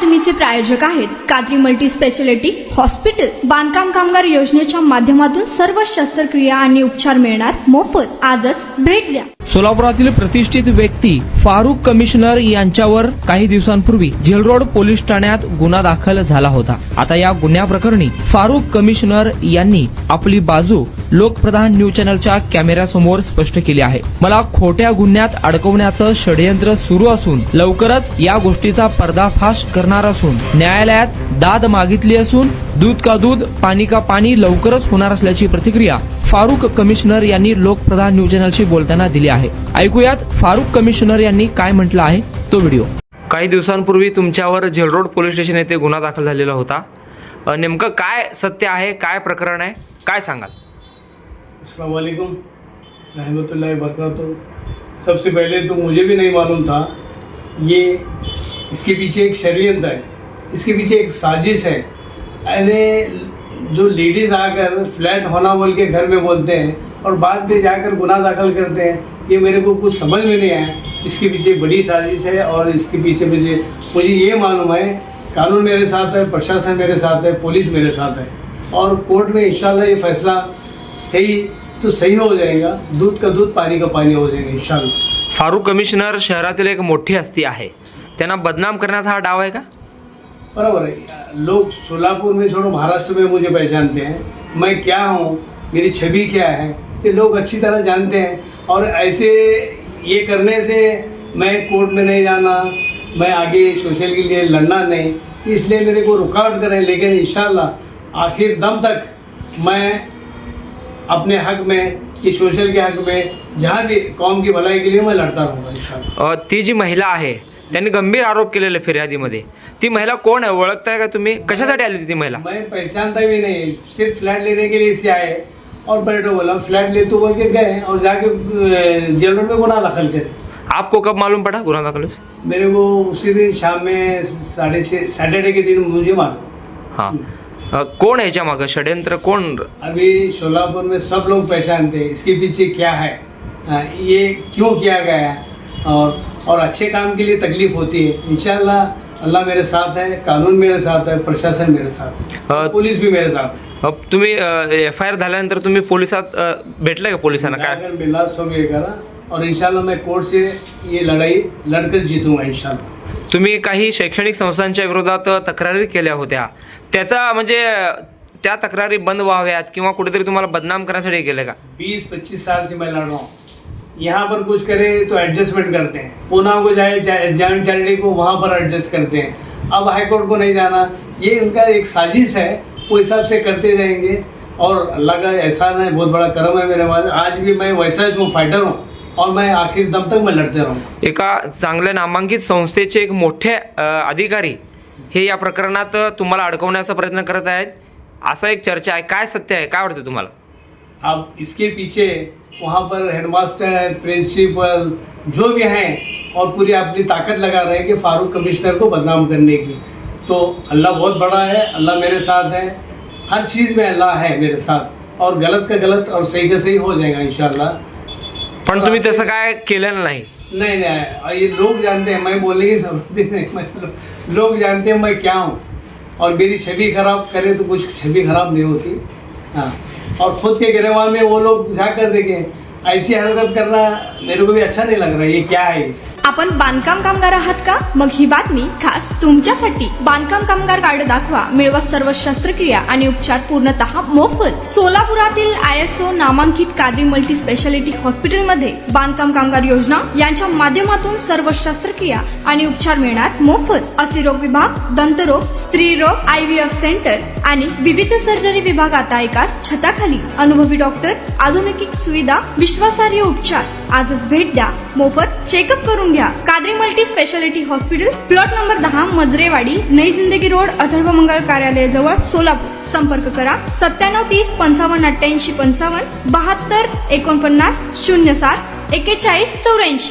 बातमीचे प्रायोजक आहेत Qadri multi speciality hospital. बांधकाम कामगार योजनेच्या माध्यमातून सर्व शस्त्रक्रिया आणि उपचार मिळणार मोफत। आजच भेट द्या। सोलापुरातील प्रतिष्ठित व्यक्ती फारुख कमिशनर यांच्यावर काही दिवसांपूर्वी जेलरोड पोलीस ठाण्यात गुन्हा दाखल झाला होता। आता या गुन्ह्याप्रकरणी फारुख कमिशनर यांनी आपली बाजू लोकप्रधान न्यूज चॅनलच्या कॅमेऱ्यासमोर स्पष्ट केली आहे। मला खोट्या गुन्ह्यात अडकवण्याचं षडयंत्र सुरू असून लवकरच या गोष्टीचा पर्दाफाश करणार असून न्यायालयात दाद मागितली असून दूध का दूध पाणी का पाणी लवकरच होणार असल्याची प्रतिक्रिया फारुख कमिशनर यांनी लोकप्रधान न्यूज चॅनलशी बोलताना दिली आहे। ऐकूयात फारुख कमिशनर यांनी काय म्हटलं आहे तो व्हिडिओ। काही दिवसांपूर्वी तुमच्यावर जेलरोड पोलीस स्टेशन येथे गुन्हा दाखल झालेला होता। नेमकं काय सत्य आहे, काय प्रकरण आहे, काय सांगाल? अस्सलाम वालेकुम रहमतुल्लाहि बरकातहू। सबसे पहले तो मुझे भी नहीं मालूम था, ये इसके पीछे एक षड्यंत्र है, इसके पीछे एक साजिश है। यानी जो लेडीज़ आकर फ्लैट होना बोल के घर में बोलते हैं और बाद में जाकर गुनाह दाखिल करते हैं, ये मेरे को कुछ समझ में नहीं आया। इसके पीछे बड़ी साजिश है और इसके पीछे मुझे ये मालूम है कानून मेरे साथ है, प्रशासन मेरे साथ है, पुलिस मेरे साथ है और कोर्ट में इंशाल्लाह ये फैसला सही हो जाएगा। दूध का दूध पानी का पानी हो जाएगा इंशाल्लाह। फारुख कमिशनर शहरातील एक मोठी हस्ती आहे, त्यांना बदनाम करण्याचा हा डाव आहे का? बराबर है। लोग सोलापुर में छोड़ो महाराष्ट्र में मुझे पहचानते हैं, मैं क्या हूँ, मेरी छवि क्या है, ये लोग अच्छी तरह जानते हैं। और ऐसे ये करने से मैं कोर्ट में नहीं जाना, मैं आगे सोशल के लिए लड़ना नहीं, इसलिए मेरे को रुकावट करें। लेकिन इंशाल्लाह आखिर दम तक मैं अपने हक में कि सोशल के हक में जहाँ भी कौम की भलाई के लिए मैं लड़ता रहूँगा इंशाल्लाह। ती जी महिला आहे त्यांनी गंभीर आरोप केलेले फिर्यादीमध्ये, ती महिला कोण आहे, ओळखताय का तुम्ही? कशासाठी आली ती महिला? मैं पहचानता भी नहीं, सिर्फ फ्लैट लेने के लिए इसे आए और बैठो बोला फ्लैट ले तो बोल के गए और जाके जेल में गुनाह दाखिल करे। आपको कब मालूम पड़ा गुनाह दाखिल? मेरे को उसी दिन शाम में 6:30 सैटरडे के दिन मुझे मालूम। हाँ, कौन है याच्या मागे षड्यंत्र कोण? अभी सोलापुर में सब लोग पहचानते हैं इसके पीछे क्या है, ये क्यों किया गया है और अच्छे काम के लिए तकलीफ होती है। इंशाल्लाह अल्लाह मेरे साथ है, कानून मेरे साथ है, प्रशासन मेरे साथ है, पुलिस भी मेरे साथ है। अब तुम्ही FIR झाल्यानंतर तुम्ही पोलिसात भेटले का? पोलिसांना काय अगर मिला सब ये करा और इंशाल्लाह मैं कोर्ट से ये लड़ाई लड़कर जीतूंगा इंशाल्लाह। तुम्ही काही शैक्षणिक संस्थांच्या विरोधात तक्रारी केल्या होत्या, त्याचा म्हणजे त्या तक्रारी बंद व्हाव्यात किंवा कुठेतरी तुम्हाला बदनाम करण्यासाठी केले का? 20-25 साल से मैं लड़ रहा हूँ। यहाँ पर कुछ करे तो एडजस्टमेंट करते हैं, पूना को जाए जॉइंट चैरिटी को वहाँ पर एडजस्ट करते हैं। अब हाई कोर्ट को नहीं जाना, ये उनका एक साजिश है, वो हिसाब से करते जाएंगे। और अल्लाह का एहसान है, बहुत बड़ा करम है मेरे पास, आज भी मैं वैसा ही फाइटर हूँ और मैं आखिर दम तक मैं लड़ते रहूँ। एका चांगल्या नामांकित संस्थेचे एक मोठे अधिकारी हे या प्रकरणात तुम्हाला अडकवण्याचा प्रयत्न करत आहेत, असा एक चर्चा आहे। काय सत्य आहे, काय वाटतं तुम्हाला? अब इसके पीछे वहाँ पर हेडमास्टर, प्रिंसिपल जो भी हैं और पूरी अपनी ताकत लगा रहे हैं कि फारुख कमिश्नर को बदनाम करने की। तो अल्लाह बहुत बड़ा है, अल्लाह मेरे साथ है, हर चीज़ में अल्लाह है मेरे साथ और गलत का गलत और सही का सही हो जाएगा इंशाल्लाह। पण तुम्ही तसं काय केलेलं नाही? नहीं, और ये लोग जानते हैं, मैं बोलने की जरूरत ही नहीं, लोग जानते हैं मैं क्या हूँ और मेरी छवि खराब करे तो कुछ छवि खराब नहीं होती। हाँ, और खुद के गिरवान में वो लोग जाकर देखें, ऐसी हरकत करना मेरे को भी अच्छा नहीं लग रहा है। ये क्या है? आपण बांधकाम कामगार आहात का? मग ही बातमी खास तुमच्यासाठी। बांधकाम कामगार कार्ड दाखवा, मिळवा सर्व शस्त्रक्रिया आणि उपचार पूर्णतः मोफत। सोलापुरातील ISO नामांकित कादरी मल्टी स्पेशालिटी हॉस्पिटलमध्ये बांधकाम कामगार योजना यांच्या माध्यमातून सर्व शस्त्रक्रिया आणि उपचार मिळणार मोफत। अस्थिरोग विभाग, दंतरोग, स्त्रीरोग, IVF सेंटर आणि विविध सर्जरी विभाग आता एकाच छताखाली। अनुभवी डॉक्टर, आधुनिक सुविधा, विश्वासार्ह उपचार। आजच भेट द्या, मोफत चेकअप करून घ्या। Qadri multi speciality hospital, plot number 10, Majrewadi, नई जिंदगी रोड, अथर्व मंगल कार्यालय जवळ, सोलापूर। संपर्क करा 9730 55 88 55 72 49 07 41 84।